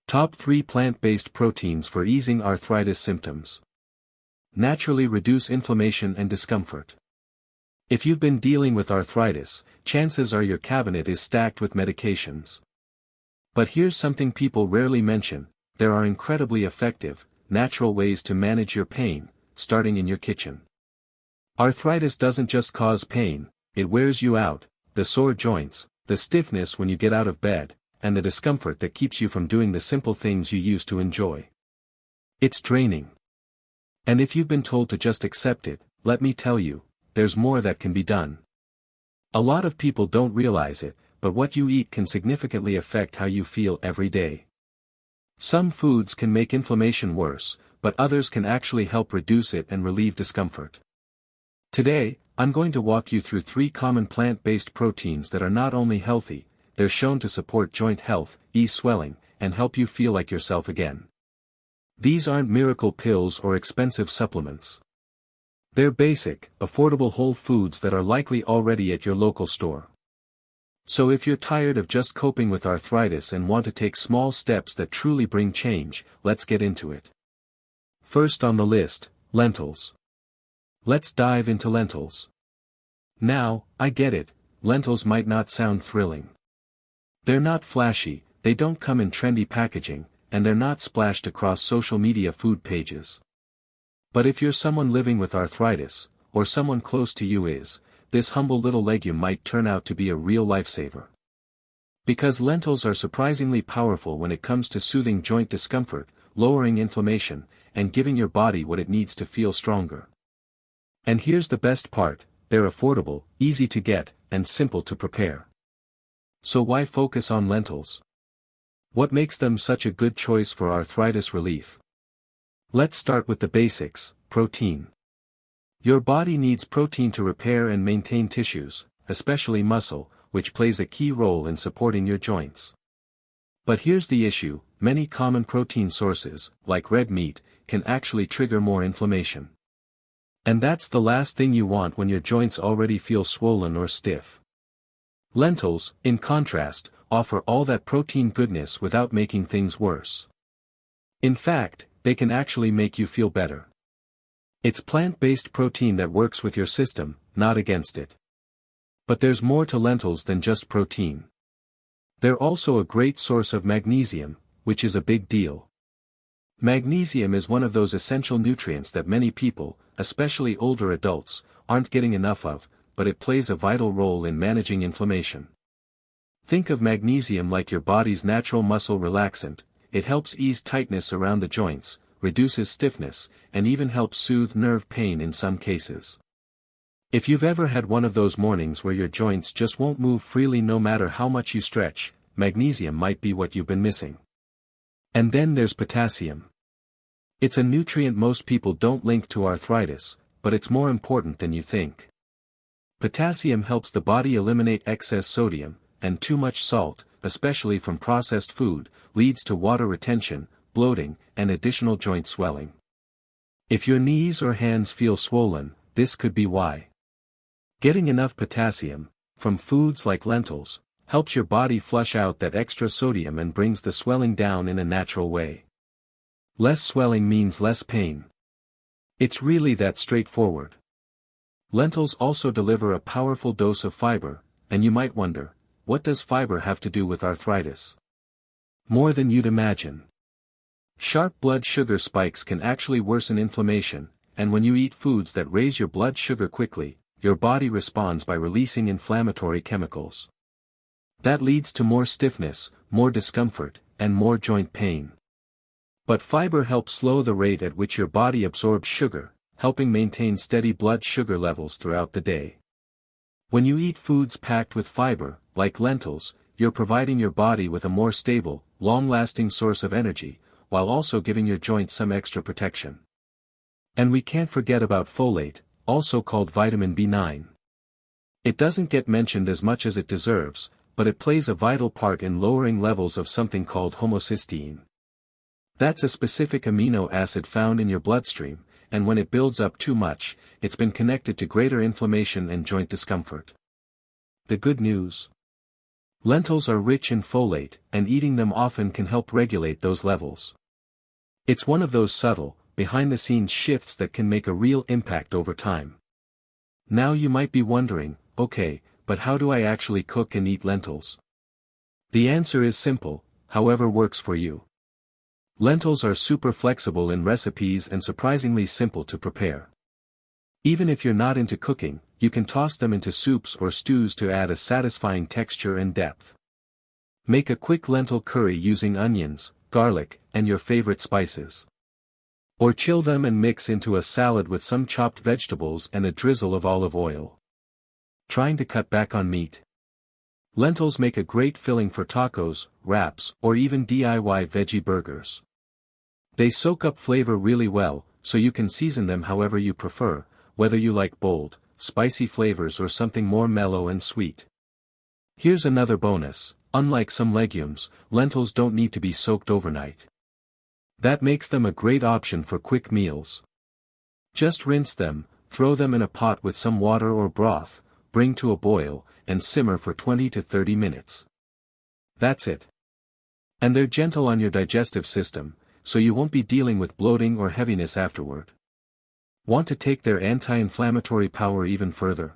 Top 3 plant-based proteins for easing arthritis symptoms. Naturally reduce inflammation and discomfort. If you've been dealing with arthritis, chances are your cabinet is stacked with medications. But here's something people rarely mention: there are incredibly effective, natural ways to manage your pain, starting in your kitchen. Arthritis doesn't just cause pain, it wears you out: the sore joints, the stiffness when you get out of bed, and the discomfort that keeps you from doing the simple things you used to enjoy. It's draining. And if you've been told to just accept it, let me tell you, there's more that can be done. A lot of people don't realize it, but what you eat can significantly affect how you feel every day. Some foods can make inflammation worse, but others can actually help reduce it and relieve discomfort. Today, I'm going to walk you through 3 common plant-based proteins that are not only healthy, they're shown to support joint health, ease swelling, and help you feel like yourself again. These aren't miracle pills or expensive supplements. They're basic, affordable whole foods that are likely already at your local store. So if you're tired of just coping with arthritis and want to take small steps that truly bring change, let's get into it. First on the list, lentils. Let's dive into lentils. Now, I get it, lentils might not sound thrilling. They're not flashy, they don't come in trendy packaging, and they're not splashed across social media food pages. But if you're someone living with arthritis, or someone close to you is, this humble little legume might turn out to be a real lifesaver. Because lentils are surprisingly powerful when it comes to soothing joint discomfort, lowering inflammation, and giving your body what it needs to feel stronger. And here's the best part: they're affordable, easy to get, and simple to prepare. So why focus on lentils? What makes them such a good choice for arthritis relief? Let's start with the basics: protein. Your body needs protein to repair and maintain tissues, especially muscle, which plays a key role in supporting your joints. But here's the issue: many common protein sources, like red meat, can actually trigger more inflammation. And that's the last thing you want when your joints already feel swollen or stiff. Lentils, in contrast, offer all that protein goodness without making things worse. In fact, they can actually make you feel better. It's plant-based protein that works with your system, not against it. But there's more to lentils than just protein. They're also a great source of magnesium, which is a big deal. Magnesium is one of those essential nutrients that many people, especially older adults, aren't getting enough of, but it plays a vital role in managing inflammation. Think of magnesium like your body's natural muscle relaxant. It helps ease tightness around the joints, reduces stiffness, and even helps soothe nerve pain in some cases. If you've ever had one of those mornings where your joints just won't move freely no matter how much you stretch, magnesium might be what you've been missing. And then there's potassium. It's a nutrient most people don't link to arthritis, but it's more important than you think. Potassium helps the body eliminate excess sodium, and too much salt, especially from processed food, leads to water retention, bloating, and additional joint swelling. If your knees or hands feel swollen, this could be why. Getting enough potassium, from foods like lentils, helps your body flush out that extra sodium and brings the swelling down in a natural way. Less swelling means less pain. It's really that straightforward. Lentils also deliver a powerful dose of fiber, and you might wonder, what does fiber have to do with arthritis? More than you'd imagine. Sharp blood sugar spikes can actually worsen inflammation, and when you eat foods that raise your blood sugar quickly, your body responds by releasing inflammatory chemicals. That leads to more stiffness, more discomfort, and more joint pain. But fiber helps slow the rate at which your body absorbs sugar, helping maintain steady blood sugar levels throughout the day. When you eat foods packed with fiber, like lentils, you're providing your body with a more stable, long-lasting source of energy, while also giving your joints some extra protection. And we can't forget about folate, also called vitamin B9. It doesn't get mentioned as much as it deserves, but it plays a vital part in lowering levels of something called homocysteine. That's a specific amino acid found in your bloodstream, and when it builds up too much, it's been connected to greater inflammation and joint discomfort. The good news? Lentils are rich in folate, and eating them often can help regulate those levels. It's one of those subtle, behind-the-scenes shifts that can make a real impact over time. Now you might be wondering, okay, but how do I actually cook and eat lentils? The answer is simple, however works for you. Lentils are super flexible in recipes and surprisingly simple to prepare. Even if you're not into cooking, you can toss them into soups or stews to add a satisfying texture and depth. Make a quick lentil curry using onions, garlic, and your favorite spices. Or chill them and mix into a salad with some chopped vegetables and a drizzle of olive oil. Trying to cut back on meat? Lentils make a great filling for tacos, wraps, or even DIY veggie burgers. They soak up flavor really well, so you can season them however you prefer, whether you like bold, spicy flavors or something more mellow and sweet. Here's another bonus: unlike some legumes, lentils don't need to be soaked overnight. That makes them a great option for quick meals. Just rinse them, throw them in a pot with some water or broth, bring to a boil, and simmer for 20 to 30 minutes. That's it. And they're gentle on your digestive system, so you won't be dealing with bloating or heaviness afterward. Want to take their anti-inflammatory power even further?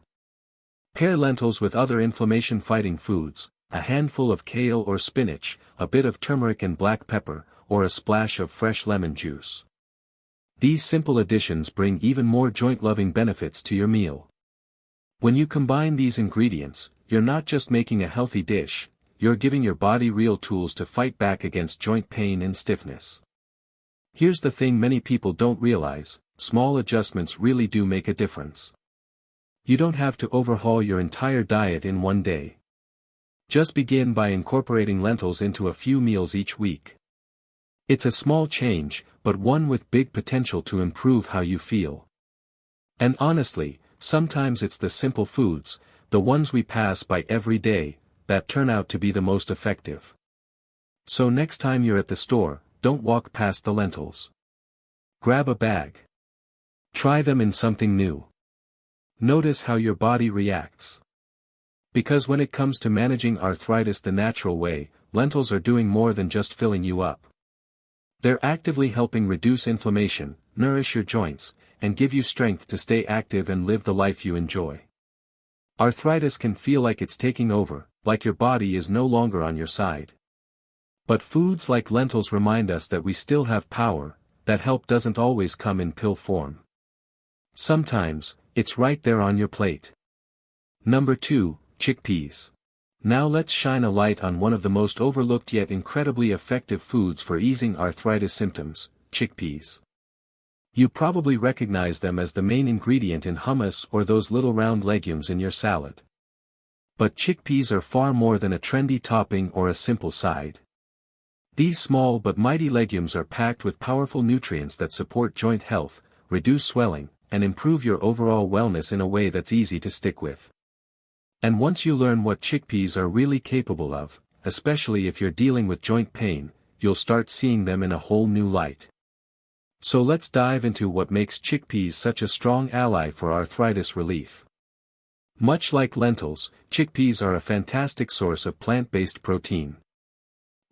Pair lentils with other inflammation-fighting foods, a handful of kale or spinach, a bit of turmeric and black pepper, or a splash of fresh lemon juice. These simple additions bring even more joint-loving benefits to your meal. When you combine these ingredients, you're not just making a healthy dish, you're giving your body real tools to fight back against joint pain and stiffness. Here's the thing many people don't realize: small adjustments really do make a difference. You don't have to overhaul your entire diet in one day. Just begin by incorporating lentils into a few meals each week. It's a small change, but one with big potential to improve how you feel. And honestly, sometimes it's the simple foods, the ones we pass by every day, that turn out to be the most effective. So next time you're at the store, don't walk past the lentils. Grab a bag. Try them in something new. Notice how your body reacts. Because when it comes to managing arthritis the natural way, lentils are doing more than just filling you up. They're actively helping reduce inflammation, nourish your joints, and give you strength to stay active and live the life you enjoy. Arthritis can feel like it's taking over, like your body is no longer on your side. But foods like lentils remind us that we still have power, that help doesn't always come in pill form. Sometimes, it's right there on your plate. Number 2, chickpeas. Now let's shine a light on one of the most overlooked yet incredibly effective foods for easing arthritis symptoms: chickpeas. You probably recognize them as the main ingredient in hummus or those little round legumes in your salad. But chickpeas are far more than a trendy topping or a simple side. These small but mighty legumes are packed with powerful nutrients that support joint health, reduce swelling, and improve your overall wellness in a way that's easy to stick with. And once you learn what chickpeas are really capable of, especially if you're dealing with joint pain, you'll start seeing them in a whole new light. So let's dive into what makes chickpeas such a strong ally for arthritis relief. Much like lentils, chickpeas are a fantastic source of plant-based protein.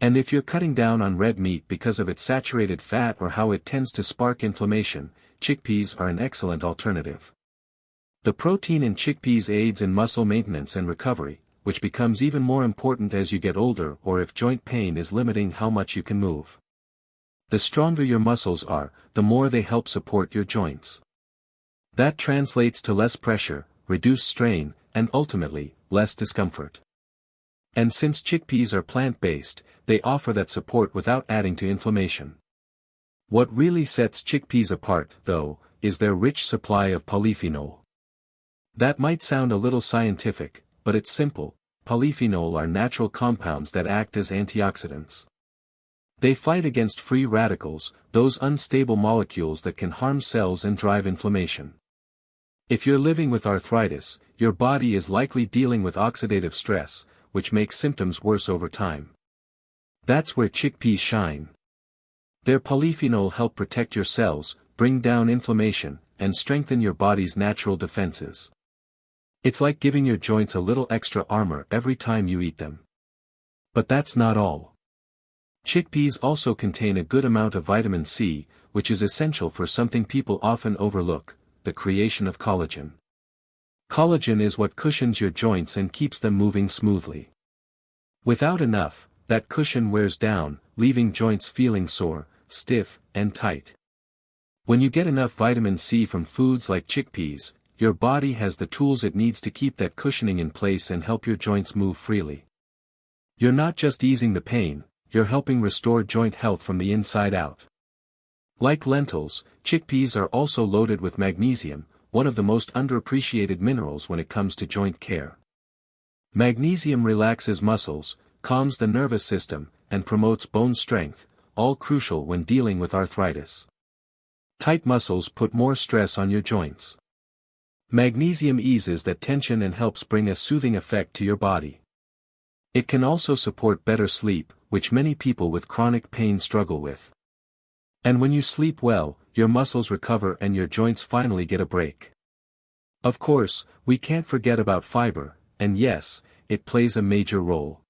And if you're cutting down on red meat because of its saturated fat or how it tends to spark inflammation, chickpeas are an excellent alternative. The protein in chickpeas aids in muscle maintenance and recovery, which becomes even more important as you get older or if joint pain is limiting how much you can move. The stronger your muscles are, the more they help support your joints. That translates to less pressure, reduced strain, and ultimately, less discomfort. And since chickpeas are plant-based, they offer that support without adding to inflammation. What really sets chickpeas apart, though, is their rich supply of polyphenol. That might sound a little scientific, but it's simple. Polyphenol are natural compounds that act as antioxidants. They fight against free radicals, those unstable molecules that can harm cells and drive inflammation. If you're living with arthritis, your body is likely dealing with oxidative stress, which makes symptoms worse over time. That's where chickpeas shine. Their polyphenol help protect your cells, bring down inflammation, and strengthen your body's natural defenses. It's like giving your joints a little extra armor every time you eat them. But that's not all. Chickpeas also contain a good amount of vitamin C, which is essential for something people often overlook, the creation of collagen. Collagen is what cushions your joints and keeps them moving smoothly. Without enough, that cushion wears down, leaving joints feeling sore, stiff, and tight. When you get enough vitamin C from foods like chickpeas, your body has the tools it needs to keep that cushioning in place and help your joints move freely. You're not just easing the pain, you're helping restore joint health from the inside out. Like lentils, chickpeas are also loaded with magnesium, one of the most underappreciated minerals when it comes to joint care. Magnesium relaxes muscles, calms the nervous system, and promotes bone strength, all crucial when dealing with arthritis. Tight muscles put more stress on your joints. Magnesium eases that tension and helps bring a soothing effect to your body. It can also support better sleep, which many people with chronic pain struggle with. And when you sleep well, your muscles recover and your joints finally get a break. Of course, we can't forget about fiber, and yes, it plays a major role.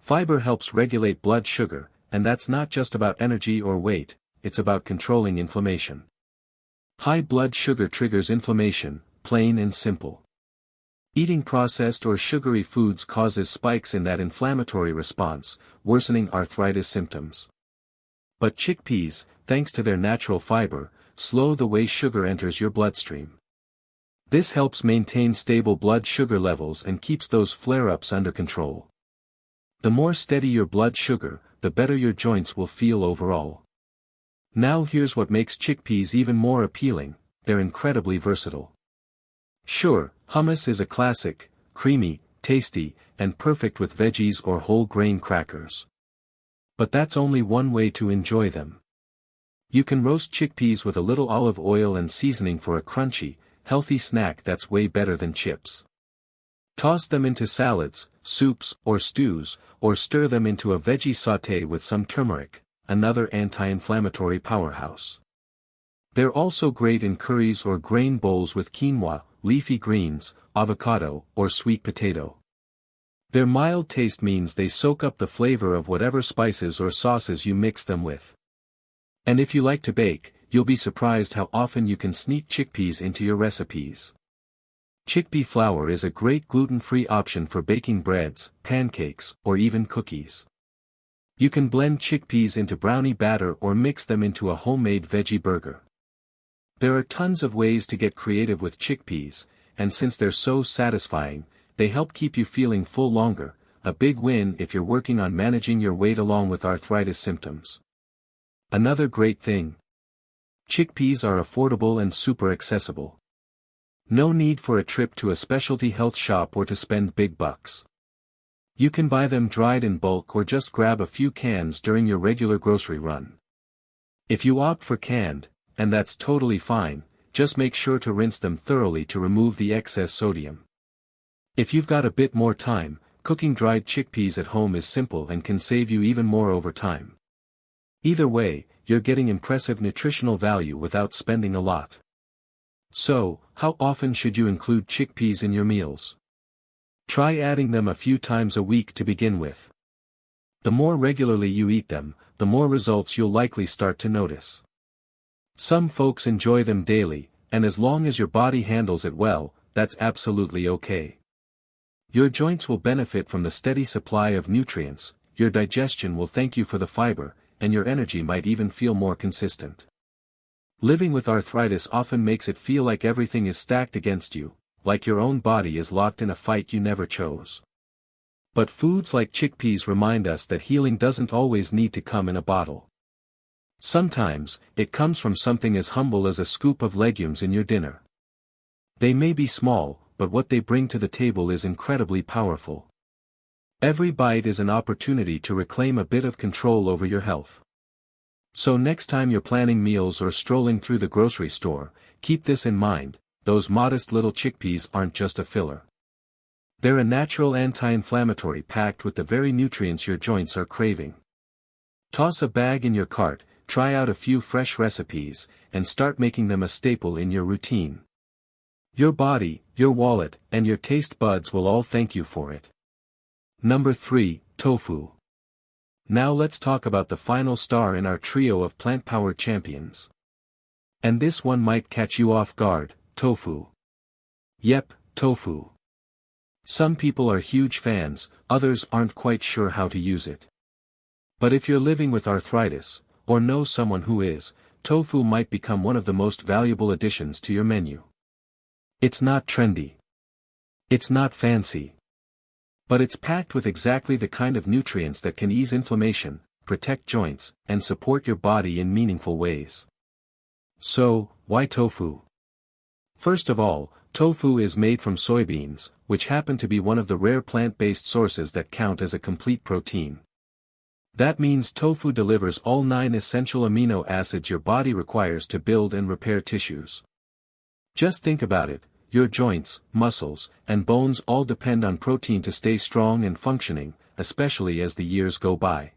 Fiber helps regulate blood sugar, and that's not just about energy or weight, it's about controlling inflammation. High blood sugar triggers inflammation, plain and simple. Eating processed or sugary foods causes spikes in that inflammatory response, worsening arthritis symptoms. But chickpeas, thanks to their natural fiber, slow the way sugar enters your bloodstream. This helps maintain stable blood sugar levels and keeps those flare-ups under control. The more steady your blood sugar, the better your joints will feel overall. Now here's what makes chickpeas even more appealing: they're incredibly versatile. Sure, hummus is a classic, creamy, tasty, and perfect with veggies or whole grain crackers. But that's only one way to enjoy them. You can roast chickpeas with a little olive oil and seasoning for a crunchy, healthy snack that's way better than chips. Toss them into salads, soups, or stews, or stir them into a veggie sauté with some turmeric, another anti-inflammatory powerhouse. They're also great in curries or grain bowls with quinoa, leafy greens, avocado, or sweet potato. Their mild taste means they soak up the flavor of whatever spices or sauces you mix them with. And if you like to bake, you'll be surprised how often you can sneak chickpeas into your recipes. Chickpea flour is a great gluten-free option for baking breads, pancakes, or even cookies. You can blend chickpeas into brownie batter or mix them into a homemade veggie burger. There are tons of ways to get creative with chickpeas, and since they're so satisfying, they help keep you feeling full longer, a big win if you're working on managing your weight along with arthritis symptoms. Another great thing: chickpeas are affordable and super accessible. No need for a trip to a specialty health shop or to spend big bucks. You can buy them dried in bulk or just grab a few cans during your regular grocery run. If you opt for canned, and that's totally fine, just make sure to rinse them thoroughly to remove the excess sodium. If you've got a bit more time, cooking dried chickpeas at home is simple and can save you even more over time. Either way, you're getting impressive nutritional value without spending a lot. So, how often should you include chickpeas in your meals? Try adding them a few times a week to begin with. The more regularly you eat them, the more results you'll likely start to notice. Some folks enjoy them daily, and as long as your body handles it well, that's absolutely okay. Your joints will benefit from the steady supply of nutrients, your digestion will thank you for the fiber, and your energy might even feel more consistent. Living with arthritis often makes it feel like everything is stacked against you, like your own body is locked in a fight you never chose. But foods like chickpeas remind us that healing doesn't always need to come in a bottle. Sometimes, it comes from something as humble as a scoop of legumes in your dinner. They may be small, but what they bring to the table is incredibly powerful. Every bite is an opportunity to reclaim a bit of control over your health. So next time you're planning meals or strolling through the grocery store, keep this in mind: those modest little chickpeas aren't just a filler. They're a natural anti-inflammatory packed with the very nutrients your joints are craving. Toss a bag in your cart, try out a few fresh recipes, and start making them a staple in your routine. Your body, your wallet, and your taste buds will all thank you for it. Number 3. tofu. Now let's talk about the final star in our trio of plant-powered champions. And this one might catch you off guard, tofu. Yep, tofu. Some people are huge fans, others aren't quite sure how to use it. But if you're living with arthritis, or know someone who is, tofu might become one of the most valuable additions to your menu. It's not trendy. It's not fancy. But it's packed with exactly the kind of nutrients that can ease inflammation, protect joints, and support your body in meaningful ways. So, why tofu? First of all, tofu is made from soybeans, which happen to be one of the rare plant-based sources that count as a complete protein. That means tofu delivers all 9 essential amino acids your body requires to build and repair tissues. Just think about it, your joints, muscles, and bones all depend on protein to stay strong and functioning, especially as the years go by.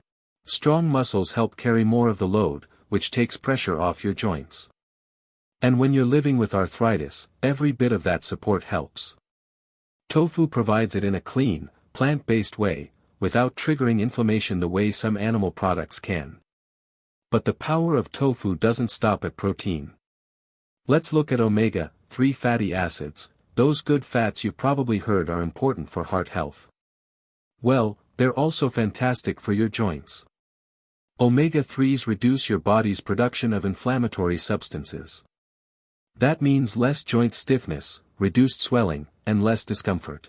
Strong muscles help carry more of the load, which takes pressure off your joints. And when you're living with arthritis, every bit of that support helps. Tofu provides it in a clean, plant-based way, without triggering inflammation the way some animal products can. But the power of tofu doesn't stop at protein. Let's look at omega-3 fatty acids, those good fats you've probably heard are important for heart health. Well, they're also fantastic for your joints. Omega-3s reduce your body's production of inflammatory substances. That means less joint stiffness, reduced swelling, and less discomfort.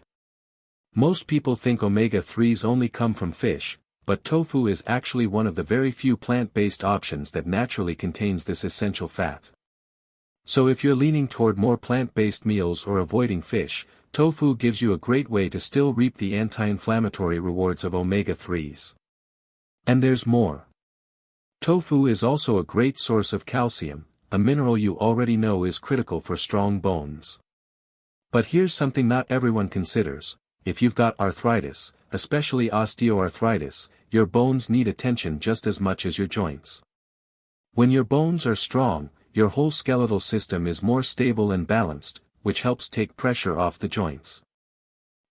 Most people think omega-3s only come from fish, but tofu is actually one of the very few plant-based options that naturally contains this essential fat. So if you're leaning toward more plant-based meals or avoiding fish, tofu gives you a great way to still reap the anti-inflammatory rewards of omega-3s. And there's more. Tofu is also a great source of calcium, a mineral you already know is critical for strong bones. But here's something not everyone considers: if you've got arthritis, especially osteoarthritis, your bones need attention just as much as your joints. When your bones are strong, your whole skeletal system is more stable and balanced, which helps take pressure off the joints.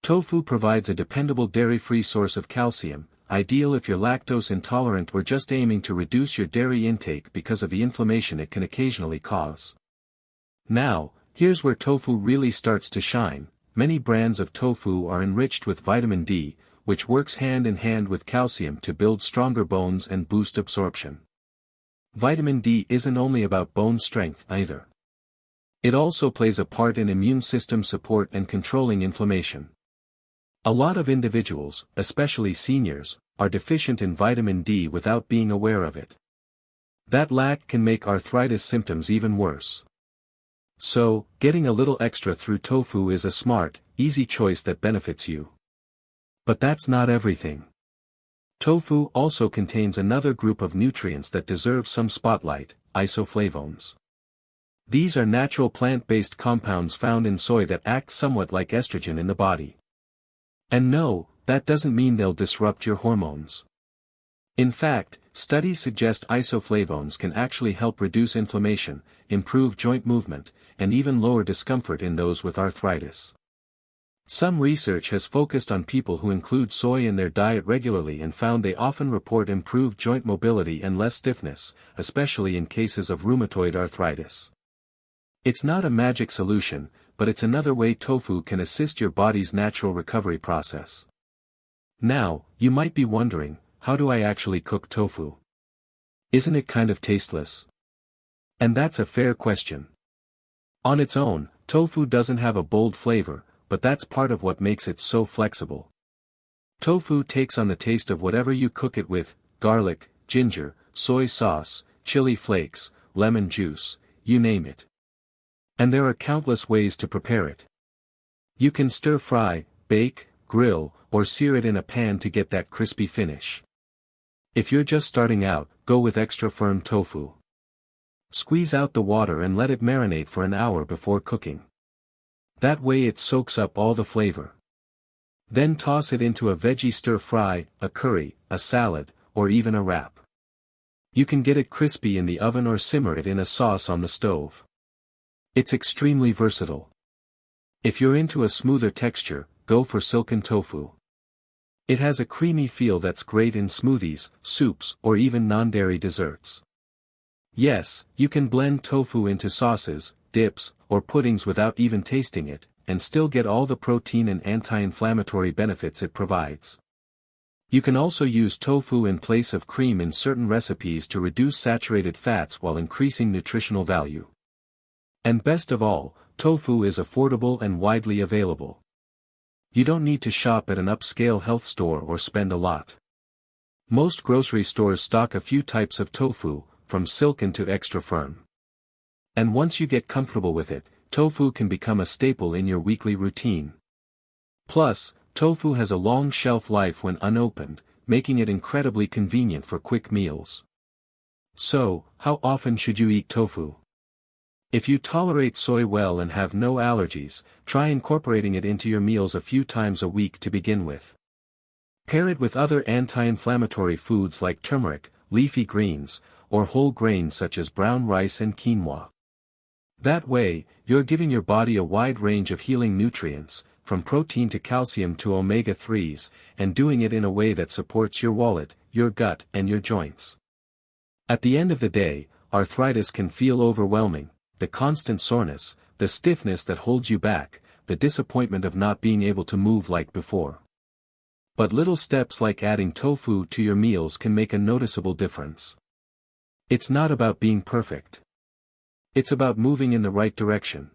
Tofu provides a dependable dairy-free source of calcium, ideal if you're lactose intolerant or just aiming to reduce your dairy intake because of the inflammation it can occasionally cause. Now, here's where tofu really starts to shine. Many brands of tofu are enriched with vitamin D, which works hand in hand with calcium to build stronger bones and boost absorption. Vitamin D isn't only about bone strength either. It also plays a part in immune system support and controlling inflammation. A lot of individuals, especially seniors, are deficient in vitamin D without being aware of it. That lack can make arthritis symptoms even worse. So, getting a little extra through tofu is a smart, easy choice that benefits you. But that's not everything. Tofu also contains another group of nutrients that deserve some spotlight: isoflavones. These are natural plant-based compounds found in soy that act somewhat like estrogen in the body. And no, that doesn't mean they'll disrupt your hormones. In fact, studies suggest isoflavones can actually help reduce inflammation, improve joint movement, and even lower discomfort in those with arthritis. Some research has focused on people who include soy in their diet regularly and found they often report improved joint mobility and less stiffness, especially in cases of rheumatoid arthritis. It's not a magic solution, but it's another way tofu can assist your body's natural recovery process. Now, you might be wondering, how do I actually cook tofu? Isn't it kind of tasteless? And that's a fair question. On its own, tofu doesn't have a bold flavor, but that's part of what makes it so flexible. Tofu takes on the taste of whatever you cook it with: garlic, ginger, soy sauce, chili flakes, lemon juice, you name it. And there are countless ways to prepare it. You can stir-fry, bake, grill, or sear it in a pan to get that crispy finish. If you're just starting out, go with extra firm tofu. Squeeze out the water and let it marinate for an hour before cooking. That way it soaks up all the flavor. Then toss it into a veggie stir-fry, a curry, a salad, or even a wrap. You can get it crispy in the oven or simmer it in a sauce on the stove. It's extremely versatile. If you're into a smoother texture, go for silken tofu. It has a creamy feel that's great in smoothies, soups, or even non-dairy desserts. Yes, you can blend tofu into sauces, dips, or puddings without even tasting it, and still get all the protein and anti-inflammatory benefits it provides. You can also use tofu in place of cream in certain recipes to reduce saturated fats while increasing nutritional value. And best of all, tofu is affordable and widely available. You don't need to shop at an upscale health store or spend a lot. Most grocery stores stock a few types of tofu, from silken to extra firm. And once you get comfortable with it, tofu can become a staple in your weekly routine. Plus, tofu has a long shelf life when unopened, making it incredibly convenient for quick meals. So, how often should you eat tofu? If you tolerate soy well and have no allergies, try incorporating it into your meals a few times a week to begin with. Pair it with other anti-inflammatory foods like turmeric, leafy greens, or whole grains such as brown rice and quinoa. That way, you're giving your body a wide range of healing nutrients, from protein to calcium to omega-3s, and doing it in a way that supports your wallet, your gut, and your joints. At the end of the day, arthritis can feel overwhelming. The constant soreness, the stiffness that holds you back, the disappointment of not being able to move like before. But little steps like adding tofu to your meals can make a noticeable difference. It's not about being perfect. It's about moving in the right direction.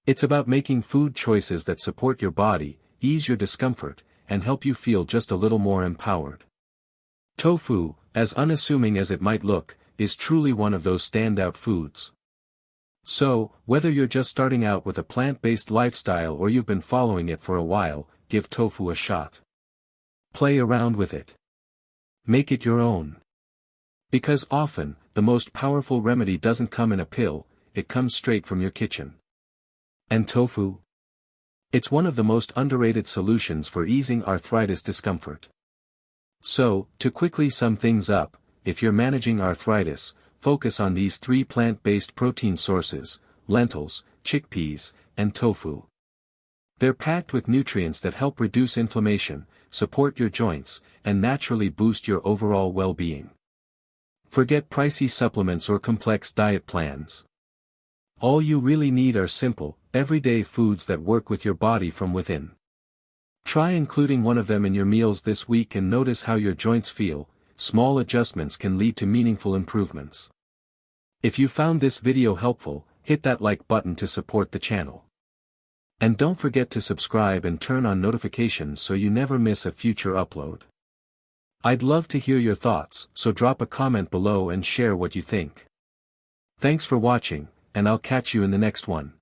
It's about making food choices that support your body, ease your discomfort, and help you feel just a little more empowered. Tofu, as unassuming as it might look, is truly one of those standout foods. So, whether you're just starting out with a plant-based lifestyle or you've been following it for a while, give tofu a shot. Play around with it. Make it your own. Because often, the most powerful remedy doesn't come in a pill, it comes straight from your kitchen. And tofu? It's one of the most underrated solutions for easing arthritis discomfort. So, to quickly sum things up, if you're managing arthritis, focus on these 3 plant-based protein sources: lentils, chickpeas, and tofu. They're packed with nutrients that help reduce inflammation, support your joints, and naturally boost your overall well-being. Forget pricey supplements or complex diet plans. All you really need are simple, everyday foods that work with your body from within. Try including one of them in your meals this week and notice how your joints feel. Small adjustments can lead to meaningful improvements. If you found this video helpful, hit that like button to support the channel. And don't forget to subscribe and turn on notifications so you never miss a future upload. I'd love to hear your thoughts, so drop a comment below and share what you think. Thanks for watching, and I'll catch you in the next one.